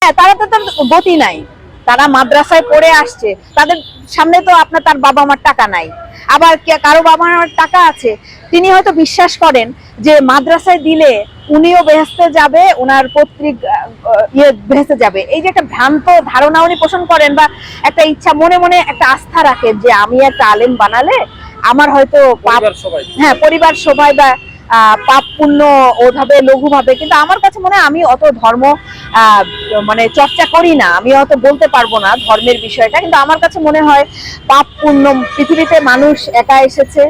হ্যাঁ, তারা তো তার গতি নাই, তারা মাদ্রাসায় পড়ে আসছে, তাদের সামনে তো আপনার তার বাবা মার টাকা নাই। আবার কারো বাবা মার টাকা আছে, তিনি হয়তো বিশ্বাস করেন যে মাদ্রাসায় দিলে উনিও বেহেস্তে যাবে, ওনার পৈতৃক বেহেস্তে যাবে। এই যে একটা ভ্রান্ত ধারণা উনি পোষণ করেন, বা একটা ইচ্ছা মনে মনে একটা আস্থা রাখেন যে আমি একটা আলেম বানালে আমার হয়তো পাপ, হ্যাঁ পরিবার সবাই বা পাপ পুণ্য ওভাবে লঘু ভাবে। কিন্তু আমার কাছে মনে হয় আমি অত ধর্ম মানে চর্চা করি না, আমি অত বলতে পারবো না ধর্মের বিষয়টা, কিন্তু আমার কাছে মনে হয় পাপ পুণ্য, পৃথিবীতে মানুষ একা এসেছে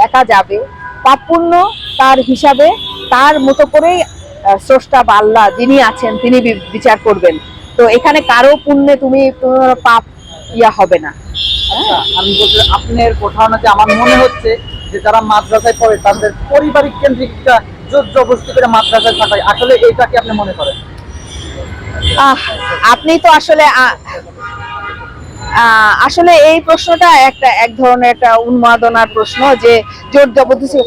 একা যাবে, পাপ পুণ্য তার হিসাবে তার মতো করেই স্রষ্টা বা আল্লাহ যিনি আছেন তিনি বিচার করবেন। তো এখানে কারো পুণ্যে তুমি পাপ হবে না। আমি বলতে আপনার কোথাও না, আমার মনে হচ্ছে যে যারা মাদ্রাসায় পড়ে তাদের পারিবারিক কেন্দ্রিক জোর জবরদস্তি করে মাদ্রাসায় থাকায়, আসলে এইটা কি আপনি মনে করেন? আপনি তো আসলে আসলে এই প্রশ্নটা এক ধরনের একটা উন্মাদনার প্রশ্ন, যে জোর জবরদস্তি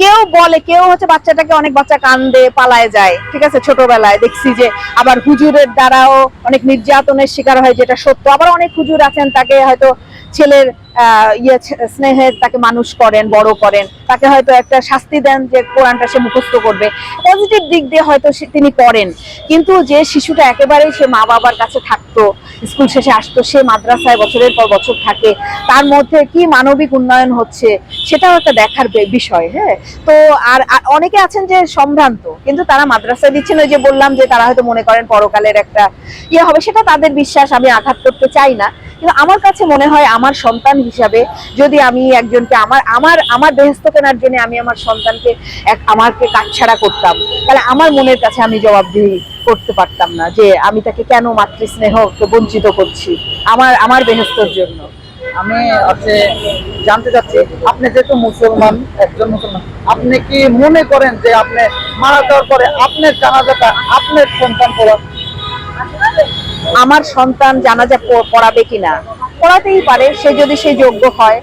কেউ বলে, কেউ হচ্ছে বাচ্চাটাকে, অনেক বাচ্চা কান্দে পালায় যায়, ঠিক আছে, ছোটবেলায় দেখছি যে আবার হুজুরের দ্বারাও অনেক নির্যাতনের শিকার হয়, যেটা সত্য। আবার অনেক হুজুর আছেন তাকে হয়তো ছেলের স্নেহের তাকে মানুষ করেন, বড় করেন, তাকে হয়তো একটা শাস্তি দেন যে কোরআনটা সে মুখস্থ করবে, পজিটিভ দিক দিয়ে হয়তো তিনি করেন। কিন্তু যে শিশুটা একেবারেই সে মা বাবার কাছে থাকতো, স্কুল শেষে আসতো, সে মাদ্রাসায় বছরের পর বছর থাকে, তার মধ্যে কি মানবিক উন্নয়ন হচ্ছে সেটাও একটা দেখার বিষয়। হ্যাঁ, তো আর অনেকে আছেন যে সম্ভ্রান্ত, কিন্তু তারা মাদ্রাসায় দিচ্ছেন, ওই যে বললাম যে তারা হয়তো মনে করেন পরকালের একটা হবে, সেটা তাদের বিশ্বাস, আমি আঘাত করতে চাই না। কিন্তু আমার কাছে মনে হয় আমার সন্তান হিসাবে যদি আমি একজনকে আমার আমার আমার বেহেস্ত কেনার জন্য আমি আমার সন্তানকে আমাকে কাটছাড়া করতাম, তাহলে আমার মনের কাছে আমি জবাবদিহি করতে পারতাম না যে আমি তাকে কেন মাতৃস্নেহ বঞ্চিত করছি আমার বেহেস্তর জন্য। আমি জানতে চাচ্ছি, আপনি যেহেতু মুসলমান, একজন মুসলমান, আপনি কি মনে করেন যে আপনি মারা যাওয়ার পরে আপনার জানাজাটা আপনার সন্তান পড়া? আমার সন্তান জানাজা পড়াবে কিনা, পড়াতেই পারে, সে যদি সে যোগ্য হয়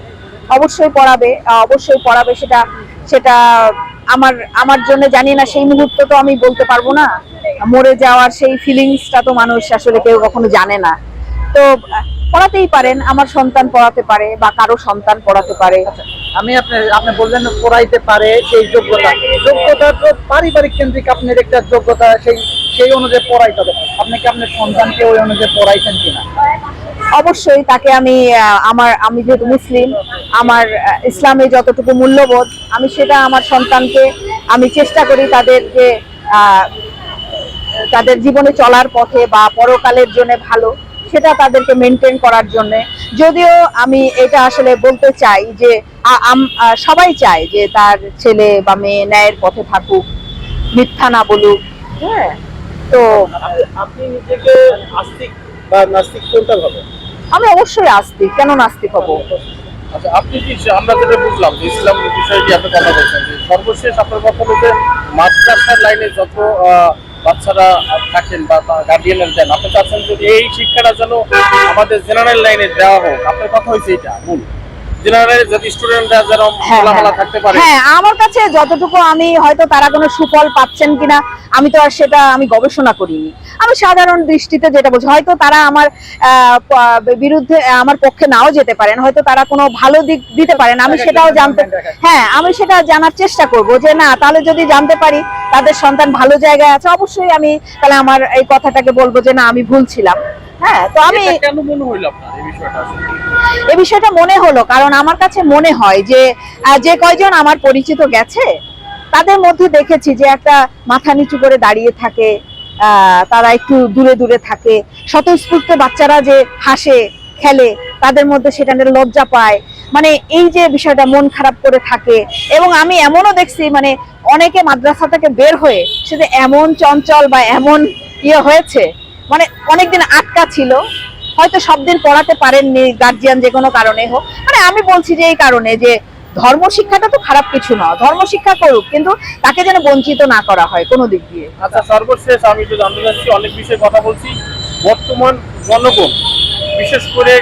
অবশ্যই পড়াবে, অবশ্যই পড়াবে। সেটা সেটা আমার আমার জন্য জানি না, সেই মুহূর্তে তো আমি বলতে পারবো না, মরে যাওয়ার সেই ফিলিংসটা তো মানুষ আসলে কেউ কখনো জানে না। তো পড়াতেই পারেন, আমার সন্তান পড়াতে পারে বা কারো সন্তান পড়াতে পারে। আমি আপনি বললেন পড়াইতে পারে, সেই যোগ্যতা তো পারিবারিক কেন্দ্রিক আপনার একটা যোগ্যতা, সেই অনুযায়ী পড়াইতে হবে। আপনি কি আপনার সন্তানকে ওই অনুযায়ী পড়াইছেন কিনা? অবশ্যই তাকে আমি যেহেতু মুসলিম, আমার ইসলামে যতটুকু মূল্যবোধ আমি সেটা আমার সন্তানকে আমি চেষ্টা করি তাদের জীবনে চলার পথে বা পরকালের জন্য ভালো সেটা তাদেরকে মেনটেন করার জন্য। যদিও আমি এটা আসলে বলতে চাই যে সবাই চায় যে তার ছেলে বা মেয়ে ন্যায়ের পথে থাকুক, মিথ্যা না বলুক। হ্যাঁ, তো আপনি নিজেকে আস্তিক বা নাস্তিক কোনটা ভাবেন? আমি অবশ্যই আস্তিক, কেন নাস্তিক হব? আচ্ছা, আপনি কি, আমরা যেটা বুঝলাম যে ইসলাম বিষয়ে যে আপনি কথা বলছেন, যে সর্বশেষ আপনার কথা হলো যে মাদ্রাসার লাইনে যত বাচ্চারা থাকেন বা গার্ডিয়ানের দেন, আপনি চাচ্ছেন যে এই শিক্ষাটা যেন আমাদের জেনারেল লাইনে দেওয়া হোক। আপনার কথা হয়েছে এটা মূল, জেনারেল যদি স্টুডেন্টরা যেন খোলামেলা থাকতে পারে। হ্যাঁ, আমার কাছে যতটুকু আমি হয়তো তারা কোনো সুফল পাচ্ছেন কিনা আমি তো আর সেটা আমি গবেষণা করিনি, আমি সাধারণ দৃষ্টিতে যেটা বলছি, হয়তো তারা আমার বিরুদ্ধে আমার পক্ষে নাও যেতে পারেন, হয়তো তারা কোনো ভালো দিক দিতে পারেন, আমি সেটাও আমি সেটা জানার চেষ্টা করব যে না, তাহলে যদি জানতে পারি তাদের সন্তান ভালো জায়গায় আছে, অবশ্যই আমি তাহলে আমার এই কথাটাকে বলবো যে না, আমি ভুল ছিলাম। হ্যাঁ, তো আমি কেন মনে হইল আপনার এই বিষয়টা মনে হলো কারণ আমার কাছে মনে হয় যে যে কয়জন আমার পরিচিত গেছে তাদের মধ্যে দেখেছি যে একটা মাথা নিচু করে দাঁড়িয়ে থাকে, তারা একটু দূরে দূরে থাকে, স্বতঃস্ফূর্ত বাচ্চারা যে হাসে খেলে তাদের মধ্যে সেটা নিয়ে লজ্জা পায়, মানে এই যে বিষয়টা মন খারাপ করে থাকে। এবং আমি এমনও দেখছি মানে অনেকে মাদ্রাসা থেকে বের হয়ে সে যে এমন চঞ্চল বা এমন হয়েছে, মানে অনেকদিন আটকা ছিল, হয়তো সব দিন পড়াতে পারেননি গার্জিয়ান যে কোনো কারণে হোক, মানে আমি বলছি যে এই কারণে যে ধর্ম শিক্ষাটা তো খারাপ কিছু না, ধর্ম শিক্ষা করুক, কিন্তু তাকে যেন বঞ্চিত না করা হয় কোনো দিক দিয়ে। আচ্ছা, সর্বশেষ আমি একটু জানতে চাচ্ছি, অনেক বিষয়ে কথা বলছি, বর্তমান জনগণ বিশেষ করে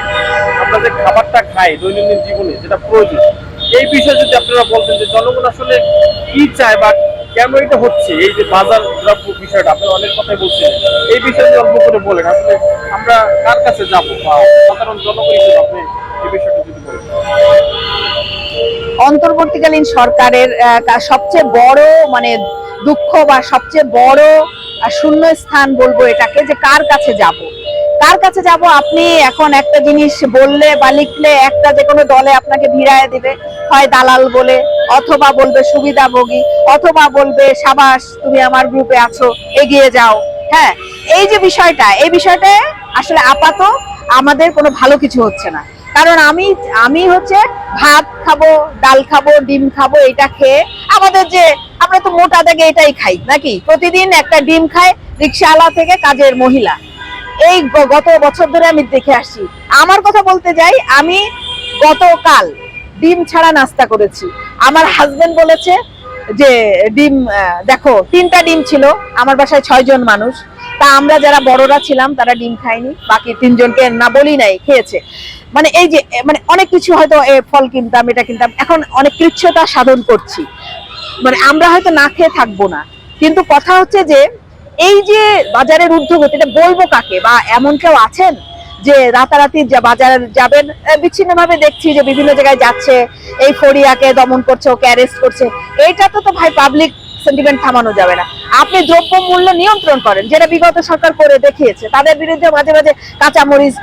আমরা যে খাবারটা খাই দৈনন্দিন জীবনে যেটা প্রয়োজন, এই বিষয়ে যদি আপনারা বলতেন যে জনগণ আসলে কি চায় বা কেন এটা হচ্ছে, এই যে বাজার দ্রব্য বিষয়টা আপনি অনেক কথাই বলছেন, এই বিষয়ে অল্প করে বলেন আসলে আমরা কার কাছে যাব বা সাধারণ জনগণ হিসেবে আপনি এই বিষয়টা যদি বলেন। অন্তর্বর্তীকালীন সরকারের সবচেয়ে বড় মানে দুঃখ বা সবচেয়ে বড় শূন্য স্থান বলবো এটাকে, যে কার কাছে যাব। কার কাছে যাব? আপনি এখন একটা জিনিস বললে বা লিখলে একটা যে কোনো দলে আপনাকে ভিড়ায় দিবে, হয় দালাল বলে, অথবা বলবে সুবিধাভোগী, অথবা বলবে সাবাস তুমি আমার গ্রুপে আছো, এগিয়ে যাও। হ্যাঁ, এই যে বিষয়টা, এই বিষয়টা আসলে আপাতত আমাদের কোনো ভালো কিছু হচ্ছে না। কারণ আমি আমি হচ্ছে ভাত খাবো, ডাল খাবো, ডিম খাবো, এটা খেয়ে আমাদের যে আমরা তো মোটা দাগে এটাই খাই নাকি, প্রতিদিন একটা ডিম খায় রিক্সাওয়ালা থেকে কাজের মহিলা। এই গত বছর ধরে আমি দেখে আসছি। আমার কথা বলতে যাই, আমি গতকাল ডিম ছাড়া নাস্তা করেছি। আমার হাজবেন্ড বলেছে যে ডিম দেখো 3টা ডিম ছিল, আমার বাসায় 6 জন মানুষ, তা আমরা যারা বড়রা ছিলাম তারা ডিম খাইনি, বাকি 3 জনকে না বলি নাই খেয়েছে। মানে এই যে মানে অনেক কিছু হয়তো ফল কিনতাম, এটা কিনতাম, এখন অনেক কৃচ্ছতা সাধন করছি, মানে আমরা হয়তো না খেয়ে থাকবো না। কিন্তু কথা হচ্ছে যে এই যে বাজারের ঊর্ধ্বগতি, এটা বলবো কাকে? বা এমন কেউ আছেন যে রাতারাতি বাজার যাবেন? বিচ্ছিন্ন ভাবে দেখছি যে বিভিন্ন জায়গায় যাচ্ছে, এই ফরিয়াকে দমন করছে, ওকে অ্যারেস্ট করছে। এইটা তো ভাই পাবলিক সেন্টিমেন্ট থামানো যাবে না। আপনি দ্রব্য মূল্য নিয়ন্ত্রণ করেন, যেটা বিগত সরকার করে দেখিয়েছে। তাদের বিরুদ্ধে মাঝে মাঝে কাঁচামরিচ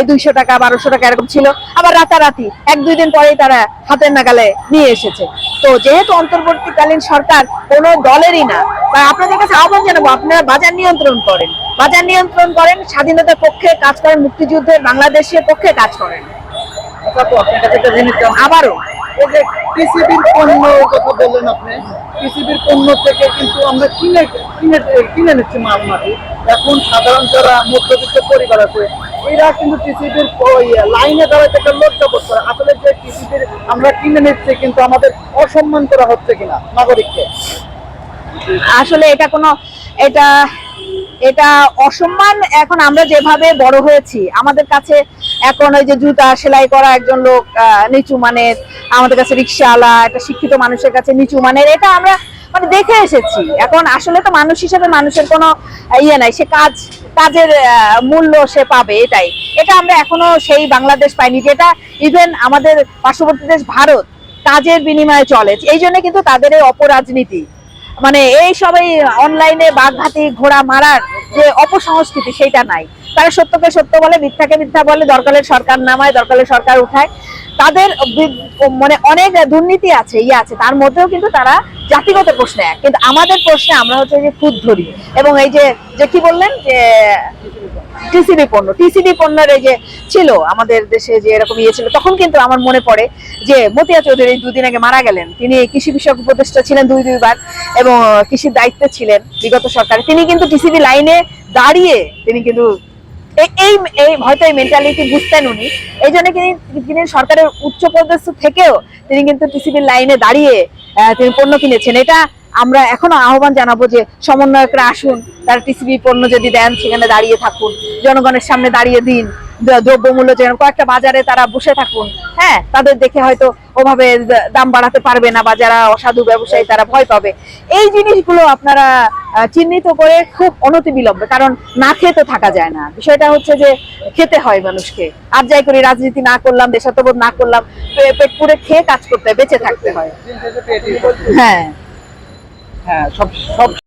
200 টাকা 1200 টাকা এরকম ছিল, আবার রাতারাতি 1-2 দিন পরেই তারা হাতের নাগালে নিয়ে এসেছে। তো যেহেতু অন্তর্বর্তীকালীন সরকার কোনো দলেরই না, তাই আপনাদের কাছে আহ্বান জানাবো, আপনারা বাজার নিয়ন্ত্রণ করেন, বাজার নিয়ন্ত্রণ করেন, স্বাধীনতার পক্ষে কাজ করেন, মুক্তিযুদ্ধের বাংলাদেশের পক্ষে কাজ করেন। আচ্ছা আপু, আপনার কাছে একটা জিনিস জানবো। আবারও এই যে টিসিবির পণ্য কথা বললেন আপনি, টিসিবির পণ্য থেকে কিন্তু আমরা কিনে কিনে কিনে নিচ্ছি মাল মাটি। এখন সাধারণ যারা মধ্যবিত্ত পরিবার আছে, এরা কিন্তু টিসিবির লাইনে দাঁড়াতে একটা লজ্জা বোধ করে। আসলে যে টিসিবির আমরা কিনে নিচ্ছি, কিন্তু আমাদের অসম্মান করা হচ্ছে কিনা নাগরিককে? আসলে এটা কোনো এটা এটা অসম্মান। এখন আমরা যেভাবে বড় হয়েছি, আমাদের কাছে এখন ওই যে জুতা সেলাই করা একজন লোক নিচু মানের, আমাদের কাছে রিক্সাওয়ালা একটা শিক্ষিত মানুষের কাছে নিচু মানের, এটা আমরা মানে দেখে এসেছি। এখন আসলে তো মানুষ হিসেবে মানুষের কোনো নাই, সে কাজের মূল্য সে পাবে, এটাই। এটা আমরা এখনো সেই বাংলাদেশ পাইনি, যেটা ইভেন আমাদের পার্শ্ববর্তী দেশ ভারত কাজের বিনিময়ে চলে। এই জন্য কিন্তু তাদের এই অপরাজনীতি, মানে এই সবাই অনলাইনে বাঘঘাটি ঘোড়া মারার যে অপসংস্কৃতি, সেটা নাই। তারা সত্যকে সত্য বলে, মিথ্যাকে মিথ্যা বলে, দরকারের সরকার নামায়, দরকারের সরকার উঠায়। তাদের মানে অনেক দুর্নীতি আছে, আছে, তার মধ্যেও কিন্তু তারা জাতিগত প্রশ্নে এক, কিন্তু আমাদের প্রশ্নে আমরা হচ্ছে যে খুদ ধরি। এবং এই যে যে কি বললেন যে টিসিবি পণ্যের এই যে ছিল আমাদের দেশে যে এরকম ছিল, তখন কিন্তু আমার মনে পড়ে যে মতিয়া চৌধুরী 2 দিন আগে মারা গেলেন। তিনি কৃষি বিষয়ক উপদেষ্টা ছিলেন 2বার, এবং কৃষির দায়িত্বে ছিলেন বিগত সরকারে। তিনি কিন্তু টিসিবি লাইনে দাঁড়িয়ে তিনি কিন্তু এই হয়তো এই মেন্টালিটি বুঝতেন উনি, এই জন্য তিনি সরকারের উচ্চ পদস্থ থেকেও তিনি কিন্তু টিসিবির লাইনে দাঁড়িয়ে তিনি পণ্য কিনেছেন। এটা আমরা এখনো আহ্বান জানাবো যে সমন্বয়করা আসুন, তারা টিসিবি পণ্য যদি দেন সেখানে দাঁড়িয়ে থাকুন, জনগণের সামনে দাঁড়িয়ে দিন, দ্রব্যমূল্য যেন কয়েকটা বাজারে তারা বসে থাকুন। হ্যাঁ, তাদের দেখে হয়তো ওভাবে দাম বাড়াতে পারবে না, বা যারা অসাধু ব্যবসায়ী তারা ভয় পাবে। এই জিনিসগুলো আপনারা চিহ্নিত করে খুব অনতিবিলম্বে, কারণ না খেয়ে তো থাকা যায় না। বিষয়টা হচ্ছে যে খেতে হয় মানুষকে, আর যাই করি রাজনীতি না করলাম, দেশাত্মবোধ না করলাম, পেট পুরে খেয়ে কাজ করতে হয়, বেঁচে থাকতে হয়। হ্যাঁ হ্যাঁ, সব সব